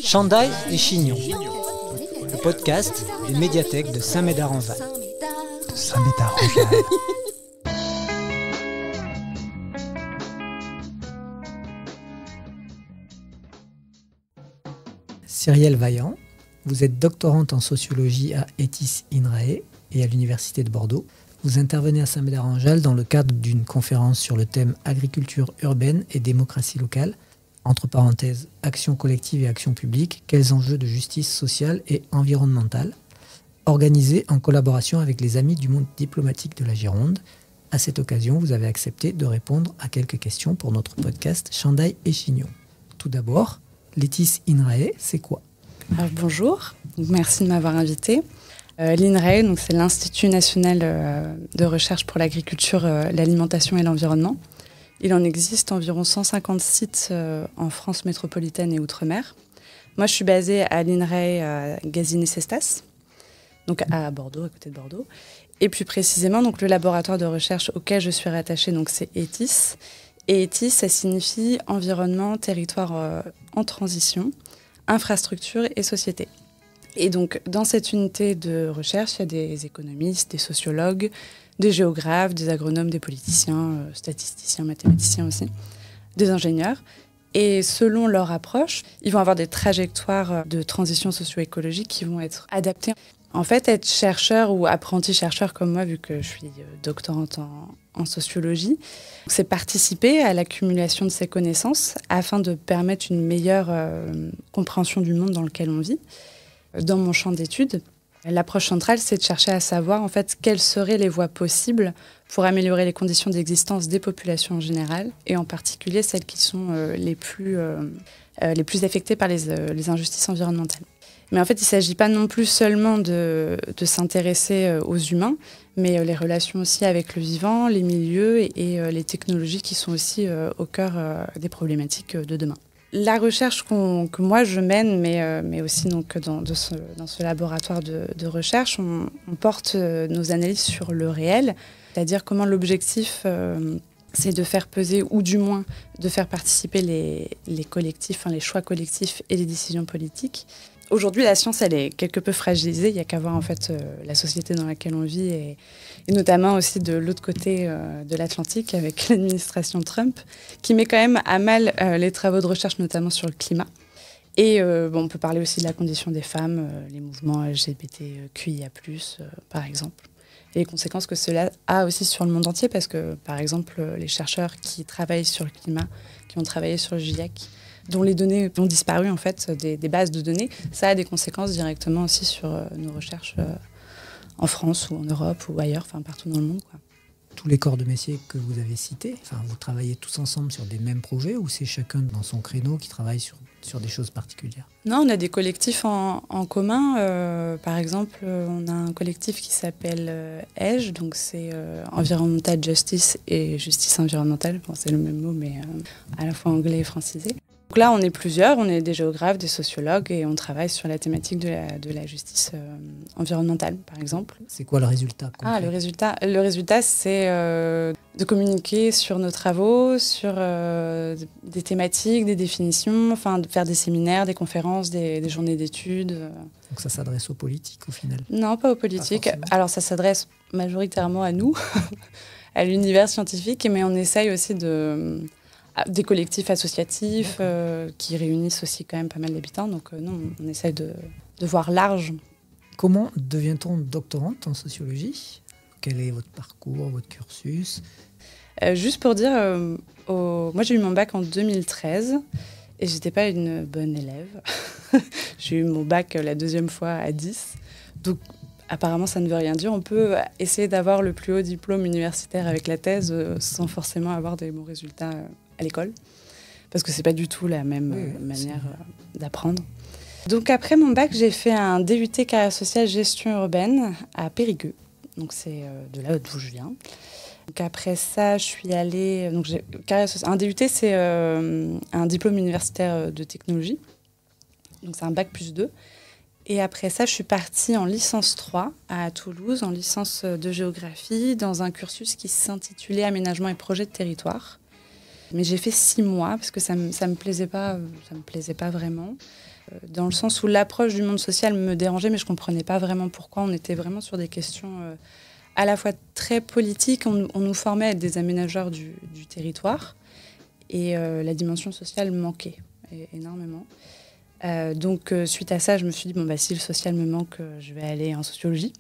Chandail et Chignon, le podcast des médiathèques de Saint-Médard-en-Val. Cyrielle Vaillant, vous êtes doctorante en sociologie à ETIS INRAE et à l'Université de Bordeaux. Vous intervenez à Saint-Médard-en-Val dans le cadre d'une conférence sur le thème agriculture urbaine et démocratie locale, entre parenthèses, action collective et action publique, quels enjeux de justice sociale et environnementale, organisée en collaboration avec les Amis du monde diplomatique de la Gironde. À cette occasion, vous avez accepté de répondre à quelques questions pour notre podcast Chandail et Chignon. Tout d'abord, l'ETIS INRAE, c'est quoi ? Alors, bonjour, merci de m'avoir invité. L'INRAE, donc, c'est l'Institut national de recherche pour l'agriculture, l'alimentation et l'environnement. Il en existe environ 150 sites en France métropolitaine et outre-mer. Moi, je suis basée à l'INRAE à Gazinier-Cestas, donc à Bordeaux, à côté de Bordeaux. Et plus précisément, donc, le laboratoire de recherche auquel je suis rattachée, donc, c'est ETIS. Et ETIS, ça signifie environnement, territoire en transition, infrastructure et société. Et donc, dans cette unité de recherche, il y a des économistes, des sociologues, des géographes, des agronomes, des politiciens, statisticiens, mathématiciens aussi, des ingénieurs. Et selon leur approche, ils vont avoir des trajectoires de transition socio-écologique qui vont être adaptées. En fait, être chercheur ou apprenti chercheur comme moi, vu que je suis doctorante en sociologie, c'est participer à l'accumulation de ces connaissances afin de permettre une meilleure compréhension du monde dans lequel on vit. Dans mon champ d'études, l'approche centrale, c'est de chercher à savoir en fait quelles seraient les voies possibles pour améliorer les conditions d'existence des populations en général et en particulier celles qui sont les plus affectées par les injustices environnementales. Mais en fait, il ne s'agit pas non plus seulement de s'intéresser aux humains, mais les relations aussi avec le vivant, les milieux et les technologies qui sont aussi au cœur des problématiques de demain. La recherche que moi je mène, mais aussi donc dans ce laboratoire de recherche, on porte nos analyses sur le réel, c'est-à-dire comment l'objectif c'est de faire peser ou du moins de faire participer les collectifs, les choix collectifs et les décisions politiques. Aujourd'hui, la science, elle est quelque peu fragilisée. Il n'y a qu'à voir en fait la société dans laquelle on vit et notamment aussi de l'autre côté de l'Atlantique avec l'administration Trump, qui met quand même à mal les travaux de recherche, notamment sur le climat. Et on peut parler aussi de la condition des femmes, les mouvements LGBTQIA+, par exemple. Et les conséquences que cela a aussi sur le monde entier, parce que, par exemple, les chercheurs qui travaillent sur le climat, qui ont travaillé sur le GIEC, dont les données ont disparu, en fait, des bases de données, ça a des conséquences directement aussi sur nos recherches en France ou en Europe ou ailleurs, partout dans le monde, quoi. Tous les corps de métier que vous avez cités, vous travaillez tous ensemble sur des mêmes projets ou c'est chacun dans son créneau qui travaille sur des choses particulières ? Non, on a des collectifs en commun. Par exemple, on a un collectif qui s'appelle EDGE, donc c'est Environmental Justice et Justice environnementale. Bon, c'est le même mot, mais à la fois anglais et francisé. Donc là, on est plusieurs, on est des géographes, des sociologues et on travaille sur la thématique de la justice environnementale, par exemple. C'est quoi le résultat concret ? Le résultat, c'est de communiquer sur nos travaux, sur des thématiques, des définitions, de faire des séminaires, des conférences, des journées d'études. Donc ça s'adresse aux politiques au final ? Non, pas aux politiques. Alors ça s'adresse majoritairement à nous, à l'univers scientifique, mais on essaye aussi des collectifs associatifs qui réunissent aussi quand même pas mal d'habitants. Donc non, on essaye de voir large. Comment devient-on doctorante en sociologie ? Quel est votre parcours, votre cursus ? Juste pour dire, moi j'ai eu mon bac en 2013 et j'étais pas une bonne élève. J'ai eu mon bac la deuxième fois à 10. Donc apparemment ça ne veut rien dire. On peut essayer d'avoir le plus haut diplôme universitaire avec la thèse sans forcément avoir des bons résultats à l'école. Parce que c'est pas du tout la même manière d'apprendre. Donc après mon bac, j'ai fait un DUT carrière sociale gestion urbaine à Périgueux. Donc c'est de là d'où je viens. Donc après ça, je suis allée... un DUT, c'est un diplôme universitaire de technologie. Donc c'est un bac plus 2. Et après ça, je suis partie en licence 3 à Toulouse, en licence de géographie, dans un cursus qui s'intitulait Aménagement et projet de territoire. Mais j'ai fait 6 mois parce que ça me plaisait pas vraiment. dans le sens où l'approche du monde social me dérangeait, mais je ne comprenais pas vraiment pourquoi. On était vraiment sur des questions à la fois très politiques. On nous formait à être des aménageurs du territoire. Et la dimension sociale manquait énormément. Donc, suite à ça, je me suis dit, si le social me manque, je vais aller en sociologie.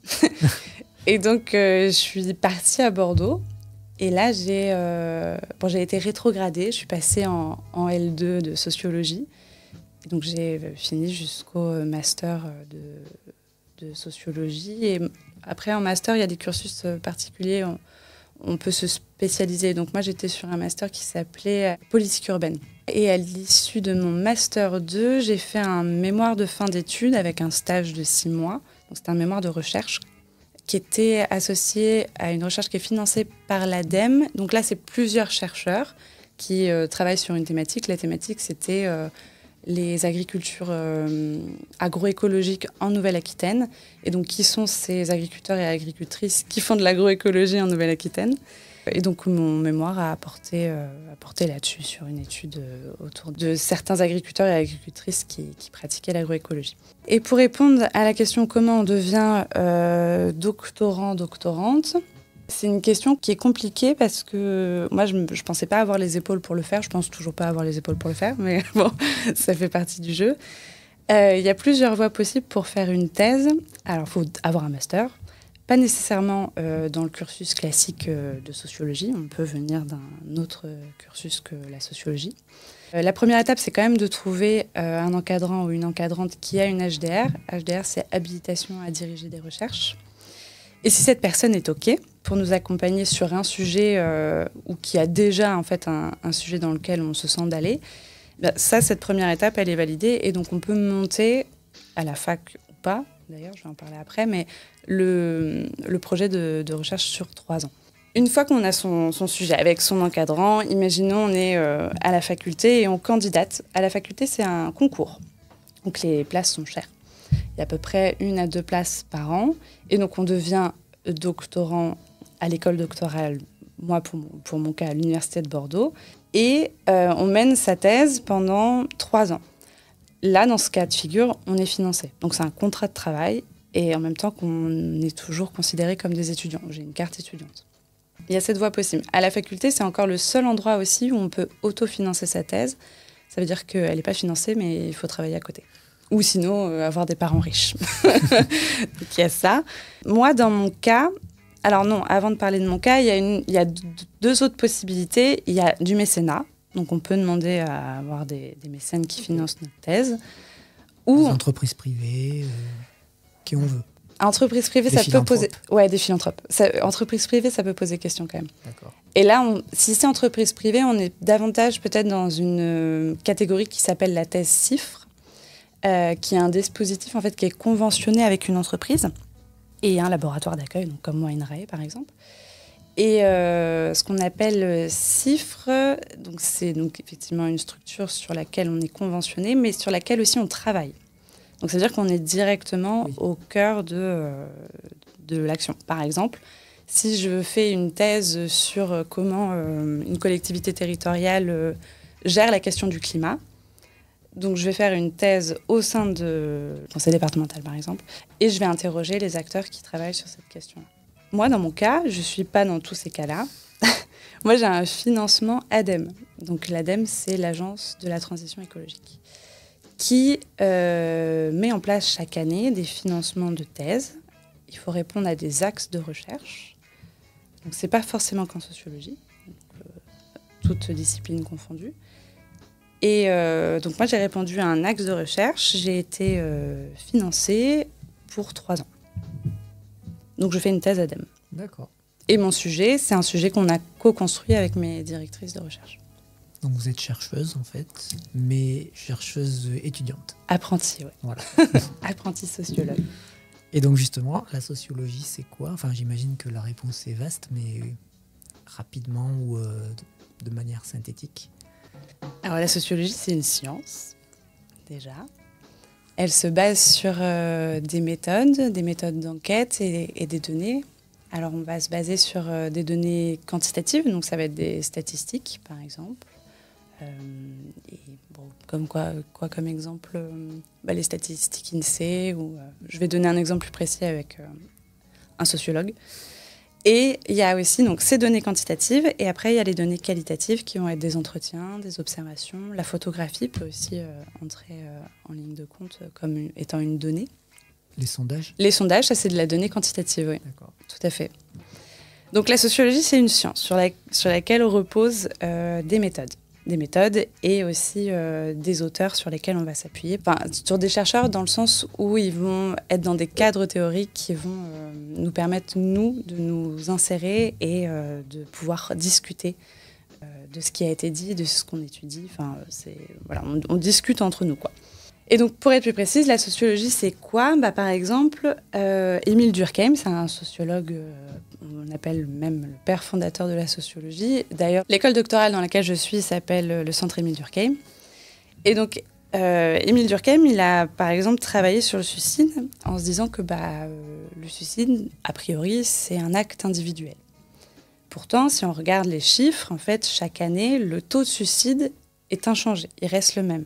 Et donc, je suis partie à Bordeaux. Et là, j'ai été rétrogradée. Je suis passée en L2 de sociologie. Et donc, j'ai fini jusqu'au master de sociologie. Et après, en master, il y a des cursus particuliers. On peut se spécialiser. Donc moi, j'étais sur un master qui s'appelait politique urbaine. Et à l'issue de mon master 2, j'ai fait un mémoire de fin d'études avec un stage de 6 mois. Donc c'était un mémoire de recherche qui était associé à une recherche qui est financée par l'ADEME. Donc là, c'est plusieurs chercheurs qui travaillent sur une thématique. La thématique, c'était les agricultures agroécologiques en Nouvelle-Aquitaine. Et donc, qui sont ces agriculteurs et agricultrices qui font de l'agroécologie en Nouvelle-Aquitaine? Et donc, mon mémoire a apporté là-dessus, sur une étude autour de certains agriculteurs et agricultrices qui pratiquaient l'agroécologie. Et pour répondre à la question comment on devient doctorant, doctorante, c'est une question qui est compliquée parce que moi, je ne pensais pas avoir les épaules pour le faire. Je pense toujours pas avoir les épaules pour le faire, mais bon, ça fait partie du jeu. Il y a plusieurs voies possibles pour faire une thèse. Alors, il faut avoir un master. Pas nécessairement dans le cursus classique de sociologie. On peut venir d'un autre cursus que la sociologie. La première étape, c'est quand même de trouver un encadrant ou une encadrante qui a une HDR. HDR, c'est habilitation à diriger des recherches. Et si cette personne est OK pour nous accompagner sur un sujet ou qui a déjà en fait un sujet dans lequel on se sent d'aller, cette première étape, elle est validée. Et donc, on peut monter à la fac ou pas, d'ailleurs, je vais en parler après, mais le projet de recherche sur 3 ans. Une fois qu'on a son sujet avec son encadrant, imaginons on est à la faculté et on candidate. À la faculté, c'est un concours. Donc, les places sont chères. Il y a à peu près 1 à 2 places par an. Et donc, on devient doctorant à l'école doctorale, moi, pour mon cas, à l'Université de Bordeaux. Et on mène sa thèse pendant 3 ans. Là, dans ce cas de figure, on est financé. Donc, c'est un contrat de travail et en même temps qu'on est toujours considéré comme des étudiants. J'ai une carte étudiante. Il y a cette voie possible. À la faculté, c'est encore le seul endroit aussi où on peut autofinancer sa thèse. Ça veut dire qu'elle n'est pas financée, mais il faut travailler à côté. Ou sinon, avoir des parents riches. Donc, il y a ça. Moi, dans mon cas... Alors non, avant de parler de mon cas, il y a 2 autres possibilités. Il y a du mécénat. Donc, on peut demander à avoir des mécènes qui financent notre thèse. Ou des entreprises privées, qui on veut. Entreprise privée, ça peut poser... Ouais, des philanthropes. Entreprise privée, ça peut poser question quand même. D'accord. Et là, si c'est entreprise privée, on est davantage peut-être dans une catégorie qui s'appelle la thèse CIFRE, qui est un dispositif en fait, qui est conventionné avec une entreprise et un laboratoire d'accueil, donc comme moi, INRAE, par exemple. Et ce qu'on appelle CIFRE, donc c'est donc effectivement une structure sur laquelle on est conventionné, mais sur laquelle aussi on travaille. Donc ça veut dire qu'on est directement au cœur de l'action. Par exemple, si je fais une thèse sur comment une collectivité territoriale gère la question du climat, donc je vais faire une thèse au sein du conseil départemental, par exemple, et je vais interroger les acteurs qui travaillent sur cette question-là. Moi, dans mon cas, je ne suis pas dans tous ces cas-là. Moi, j'ai un financement ADEME. Donc l'ADEME, c'est l'Agence de la transition écologique, qui met en place chaque année des financements de thèse. Il faut répondre à des axes de recherche. Donc ce n'est pas forcément qu'en sociologie, toutes disciplines confondues. Et donc moi, j'ai répondu à un axe de recherche. J'ai été financée pour 3 ans. Donc, je fais une thèse ADEME. D'accord. Et mon sujet, c'est un sujet qu'on a co-construit avec mes directrices de recherche. Donc, vous êtes chercheuse, en fait, mais chercheuse étudiante. Apprentie, oui. Voilà. Apprentie sociologue. Et donc, justement, la sociologie, c'est quoi? Enfin, j'imagine que la réponse est vaste, mais rapidement ou de manière synthétique. Alors, la sociologie, c'est une science, déjà. Elle se base sur des méthodes d'enquête et des données. Alors, on va se baser sur des données quantitatives, donc ça va être des statistiques, par exemple, Et bon, comme quoi comme exemple, les statistiques INSEE, ou je vais donner un exemple plus précis avec un sociologue. Et il y a aussi donc, ces données quantitatives, et après il y a les données qualitatives qui vont être des entretiens, des observations. La photographie peut aussi entrer en ligne de compte comme étant une donnée. Les sondages? Les sondages, ça c'est de la donnée quantitative, oui. D'accord. Tout à fait. Donc la sociologie, c'est une science sur laquelle reposent des méthodes et aussi des auteurs sur lesquels on va s'appuyer. Enfin, sur des chercheurs dans le sens où ils vont être dans des cadres théoriques qui vont nous permettre, nous, de nous insérer et de pouvoir discuter de ce qui a été dit, de ce qu'on étudie. Enfin, voilà, on discute entre nous, quoi. Et donc, pour être plus précise, la sociologie, c'est quoi ? Par exemple, Émile Durkheim, c'est un sociologue, on appelle même le père fondateur de la sociologie. D'ailleurs, l'école doctorale dans laquelle je suis s'appelle le Centre Émile Durkheim. Et donc, Émile Durkheim, il a, par exemple, travaillé sur le suicide en se disant que le suicide, a priori, c'est un acte individuel. Pourtant, si on regarde les chiffres, en fait, chaque année, le taux de suicide est inchangé, il reste le même.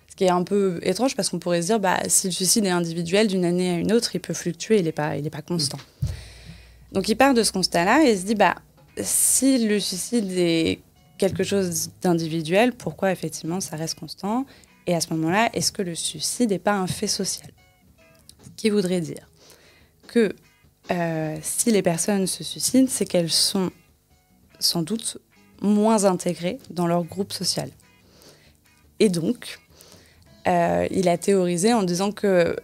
Ce qui est un peu étrange parce qu'on pourrait se dire, si le suicide est individuel d'une année à une autre, il peut fluctuer, il n'est pas constant. Donc il part de ce constat-là et se dit, si le suicide est quelque chose d'individuel, pourquoi effectivement ça reste constant ? Et à ce moment-là, est-ce que le suicide n'est pas un fait social ? Ce qui voudrait dire que si les personnes se suicident, c'est qu'elles sont sans doute moins intégrées dans leur groupe social. Et donc, il a théorisé en disant que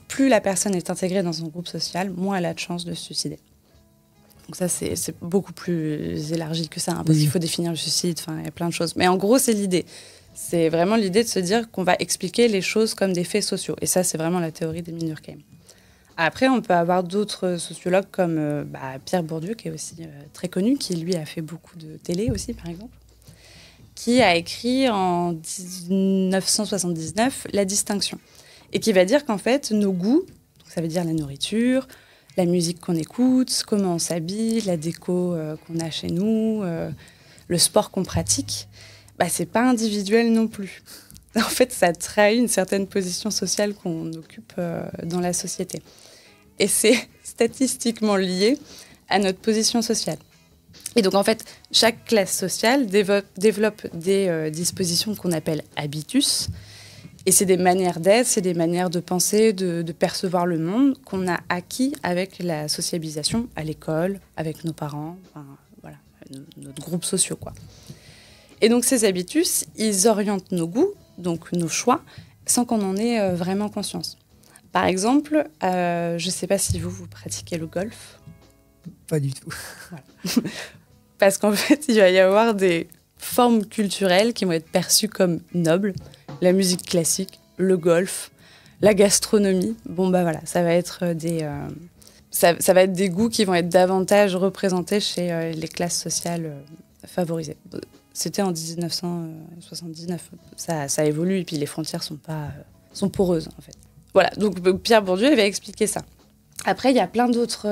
plus la personne est intégrée dans son groupe social, moins elle a de chances de se suicider. Donc ça, c'est beaucoup plus élargi que ça, parce qu'il faut définir le suicide, il y a plein de choses. Mais en gros, c'est l'idée. C'est vraiment l'idée de se dire qu'on va expliquer les choses comme des faits sociaux. Et ça, c'est vraiment la théorie d'Émile Durkheim. Après, on peut avoir d'autres sociologues comme Pierre Bourdieu, qui est aussi très connu, qui lui a fait beaucoup de télé aussi, par exemple, qui a écrit en 1979 La Distinction, et qui va dire qu'en fait, nos goûts, donc ça veut dire la nourriture, la musique qu'on écoute, comment on s'habille, la déco qu'on a chez nous, le sport qu'on pratique, c'est pas individuel non plus. En fait, ça trahit une certaine position sociale qu'on occupe dans la société. Et c'est statistiquement lié à notre position sociale. Et donc, en fait, chaque classe sociale développe des dispositions qu'on appelle habitus. Et c'est des manières d'être, c'est des manières de penser, de percevoir le monde qu'on a acquis avec la sociabilisation à l'école, avec nos parents, voilà, notre groupe social, quoi. Et donc, ces habitus, ils orientent nos goûts, donc nos choix, sans qu'on en ait vraiment conscience. Par exemple, je ne sais pas si vous pratiquez le golf. Pas du tout. Voilà. Parce qu'en fait, il va y avoir des formes culturelles qui vont être perçues comme nobles. La musique classique, le golf, la gastronomie. Voilà, ça va être ça va être des goûts qui vont être davantage représentés chez les classes sociales favorisées. C'était en 1979. Ça évolue et puis les frontières sont poreuses, en fait. Voilà, donc Pierre Bourdieu il va expliquer ça. Après, il y a plein d'autres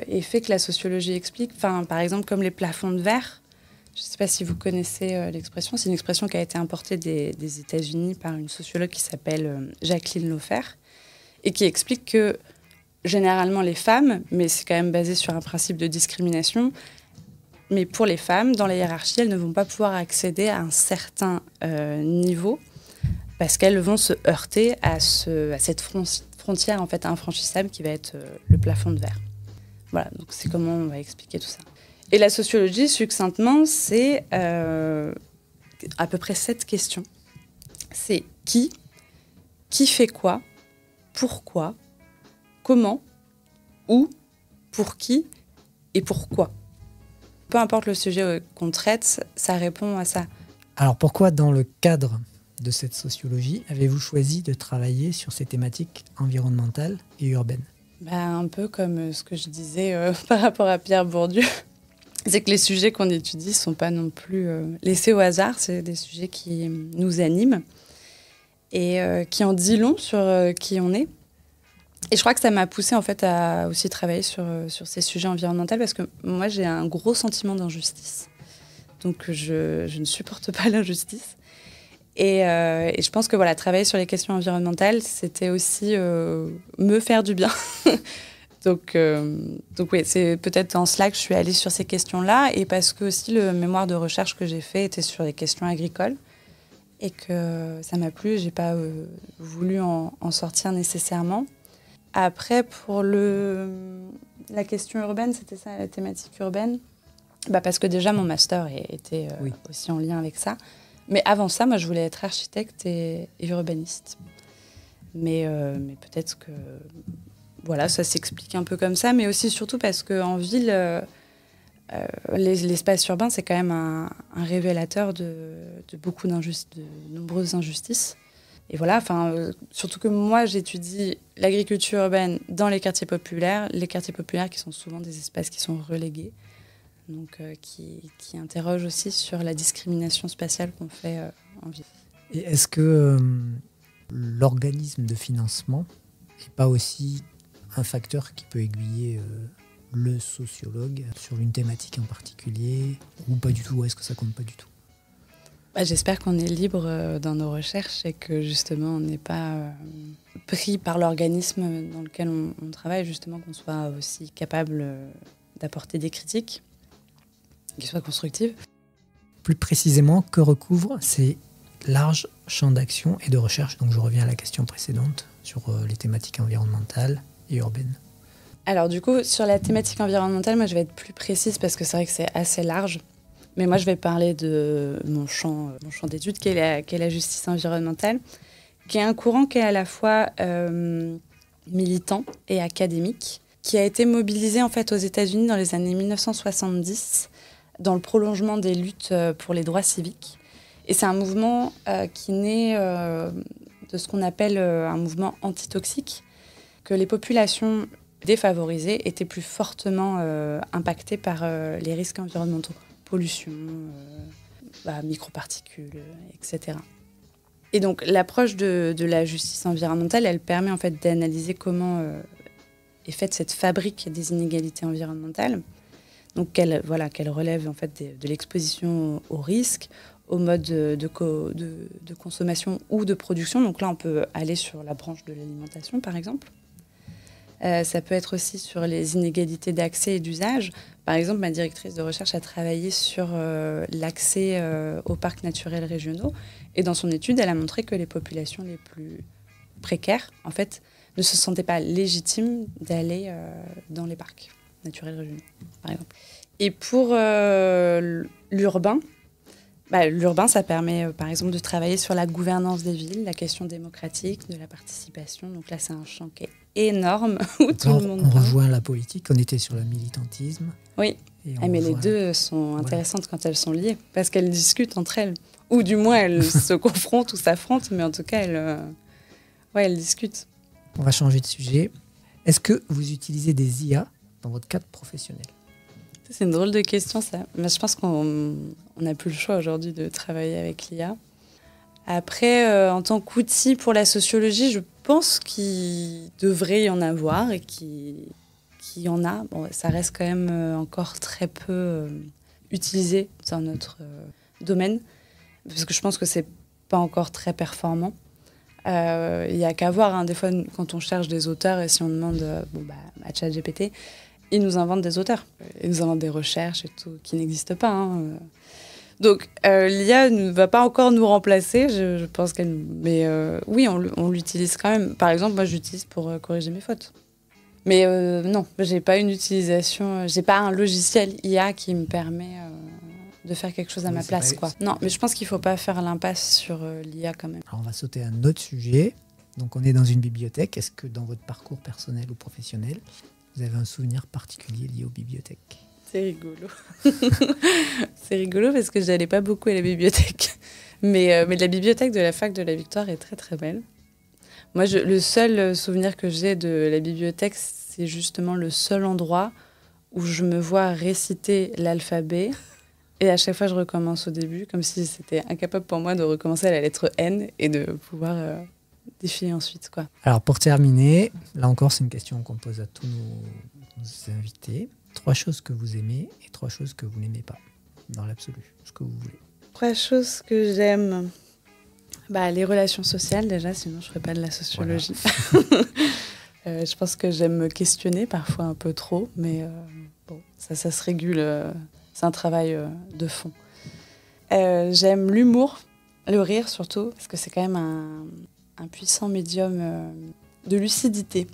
effets que la sociologie explique. Par exemple, comme les plafonds de verre. Je ne sais pas si vous connaissez l'expression. C'est une expression qui a été importée des États-Unis par une sociologue qui s'appelle Jacqueline Laufer et qui explique que, généralement, les femmes, mais c'est quand même basé sur un principe de discrimination, mais pour les femmes, dans la hiérarchie, elles ne vont pas pouvoir accéder à un certain niveau parce qu'elles vont se heurter à cette frontière en fait infranchissable qui va être le plafond de verre. Voilà, donc c'est comment on va expliquer tout ça. Et la sociologie, succinctement, c'est à peu près 7 questions. C'est qui fait quoi, pourquoi, comment, où, pour qui et pourquoi. Peu importe le sujet qu'on traite, ça répond à ça. Alors pourquoi, dans le cadre de cette sociologie, avez-vous choisi de travailler sur ces thématiques environnementales et urbaines ? Un peu comme ce que je disais par rapport à Pierre Bourdieu. C'est que les sujets qu'on étudie ne sont pas non plus laissés au hasard. C'est des sujets qui nous animent et qui en dit long sur qui on est. Et je crois que ça m'a poussée en fait, à aussi travailler sur ces sujets environnementaux parce que moi, j'ai un gros sentiment d'injustice. Donc, je ne supporte pas l'injustice. Et je pense que voilà, travailler sur les questions environnementales, c'était aussi me faire du bien. Donc oui, c'est peut-être en cela que je suis allée sur ces questions-là, et parce que aussi le mémoire de recherche que j'ai fait était sur les questions agricoles et que ça m'a plu. J'ai pas voulu en sortir nécessairement. Après, pour la question urbaine, c'était ça, la thématique urbaine. Parce que déjà, mon master était aussi en lien avec ça. Mais avant ça, moi, je voulais être architecte et urbaniste. Mais peut-être que voilà, ça s'explique un peu comme ça. Mais aussi, surtout parce qu'en ville, l'espace urbain, c'est quand même un révélateur de nombreuses injustices. Et voilà, surtout que moi, j'étudie l'agriculture urbaine dans les quartiers populaires qui sont souvent des espaces qui sont relégués. Donc, qui interroge aussi sur la discrimination spatiale qu'on fait en ville. Et est-ce que l'organisme de financement n'est pas aussi un facteur qui peut aiguiller le sociologue sur une thématique en particulier, ou pas du tout? Est-ce que ça compte pas du tout? J'espère qu'on est libre dans nos recherches et que justement on n'est pas pris par l'organisme dans lequel on travaille, justement qu'on soit aussi capable d'apporter des critiques qui soient constructives. Plus précisément, que recouvrent ces larges champs d'action et de recherche? Donc je reviens à la question précédente sur les thématiques environnementales et urbaines. Alors du coup, sur la thématique environnementale, moi je vais être plus précise parce que c'est vrai que c'est assez large. Mais moi je vais parler de mon champ d'études qui est la justice environnementale, qui est un courant qui est à la fois militant et académique, qui a été mobilisé en fait aux États-Unis dans les années 1970 dans le prolongement des luttes pour les droits civiques. Et c'est un mouvement qui naît de ce qu'on appelle un mouvement antitoxique, que les populations défavorisées étaient plus fortement impactées par les risques environnementaux, pollution, microparticules, etc. Et donc l'approche de la justice environnementale, elle permet en fait d'analyser comment est faite cette fabrique des inégalités environnementales. Donc qu'elle relève en fait de l'exposition aux risques, aux modes de consommation ou de production. Donc là, on peut aller sur la branche de l'alimentation, par exemple. Ça peut être aussi sur les inégalités d'accès et d'usage. Par exemple, ma directrice de recherche a travaillé sur l'accès aux parcs naturels régionaux. Et dans son étude, elle a montré que les populations les plus précaires, en fait, ne se sentaient pas légitimes d'aller dans les parcs naturels régionaux, par exemple. Et pour l'urbain, l'urbain, ça permet, par exemple, de travailler sur la gouvernance des villes, la question démocratique, de la participation. Donc là, c'est un champ qui est énorme, où tout le monde on rejoint la politique, on était sur le militantisme. Oui, mais les deux sont intéressantes quand elles sont liées, parce qu'elles discutent entre elles. Ou du moins, elles se confrontent ou s'affrontent, mais en tout cas, elles discutent. On va changer de sujet. Est-ce que vous utilisez des IA dans votre cadre professionnel? C'est une drôle de question, ça. Mais je pense qu'on n'a plus le choix aujourd'hui de travailler avec l'IA. Après, en tant qu'outil pour la sociologie, je pense qu'il devrait y en avoir et qu'il y en a. Bon, ça reste quand même encore très peu utilisé dans notre domaine, parce que je pense que c'est pas encore très performant. Il n'y a qu'à voir, hein, des fois, quand on cherche des auteurs et si on demande à ChatGPT, ils nous inventent des auteurs. Ils nous inventent des recherches et tout, qui n'existent pas. Hein. Donc, l'IA ne va pas encore nous remplacer, je pense qu'elle... Mais oui, on l'utilise quand même. Par exemple, moi, je l'utilise pour corriger mes fautes. Mais non, j'ai pas une utilisation... J'ai pas un logiciel IA qui me permet de faire quelque chose à ma place, quoi. Non, mais je pense qu'il faut pas faire l'impasse sur l'IA quand même. Alors, on va sauter à un autre sujet. Donc, on est dans une bibliothèque. Est-ce que dans votre parcours personnel ou professionnel, vous avez un souvenir particulier lié aux bibliothèques? C'est rigolo. C'est rigolo parce que je n'allais pas beaucoup à la bibliothèque. Mais la bibliothèque de la fac de la Victoire est très très belle. Moi, le seul souvenir que j'ai de la bibliothèque, c'est justement le seul endroit où je me vois réciter l'alphabet. Et à chaque fois, je recommence au début, comme si c'était incapable pour moi de recommencer à la lettre N et de pouvoir défiler ensuite, quoi. Alors, pour terminer, là encore, c'est une question qu'on pose à tous nos invités. 3 choses que vous aimez et 3 choses que vous n'aimez pas, dans l'absolu, ce que vous voulez. 3 choses que j'aime. Les relations sociales, déjà, sinon je ne ferais pas de la sociologie. Voilà. Je pense que j'aime me questionner, parfois un peu trop, mais ça se régule. C'est un travail de fond. J'aime l'humour, le rire surtout, parce que c'est quand même un puissant médium de lucidité,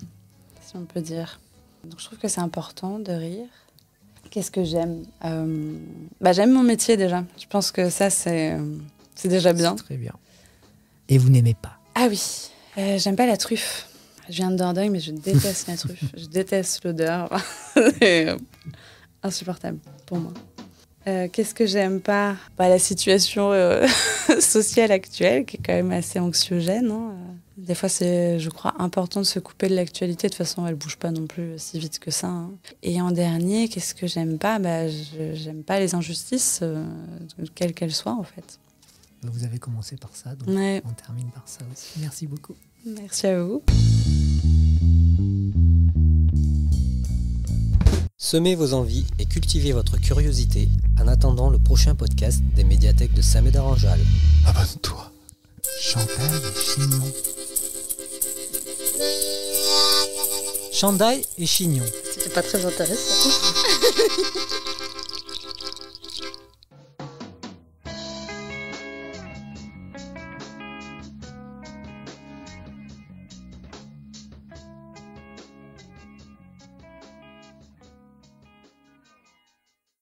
si on peut dire. Donc je trouve que c'est important de rire. Qu'est-ce que j'aime J'aime mon métier déjà. Je pense que ça, c'est déjà bien. C'est très bien. Et vous n'aimez pas? Ah oui, j'aime pas la truffe. Je viens de Dordogne, mais je déteste la truffe. Je déteste l'odeur. C'est insupportable pour moi. Qu'est-ce que j'aime pas? La situation sociale actuelle, qui est quand même assez anxiogène. Hein. Des fois, c'est, je crois, important de se couper de l'actualité. De toute façon, elle bouge pas non plus si vite que ça. Hein. Et en dernier, qu'est-ce que j'aime pas? J'aime pas les injustices, quelles qu'elles soient, en fait. Vous avez commencé par ça, donc ouais. On termine par ça aussi. Merci beaucoup. Merci à vous. Semez vos envies et cultivez votre curiosité en attendant le prochain podcast des médiathèques de Saint-Médard-en-Jalles. Abonne-toi. Chandail et chignon. Chandail et chignon. C'était pas très intéressant.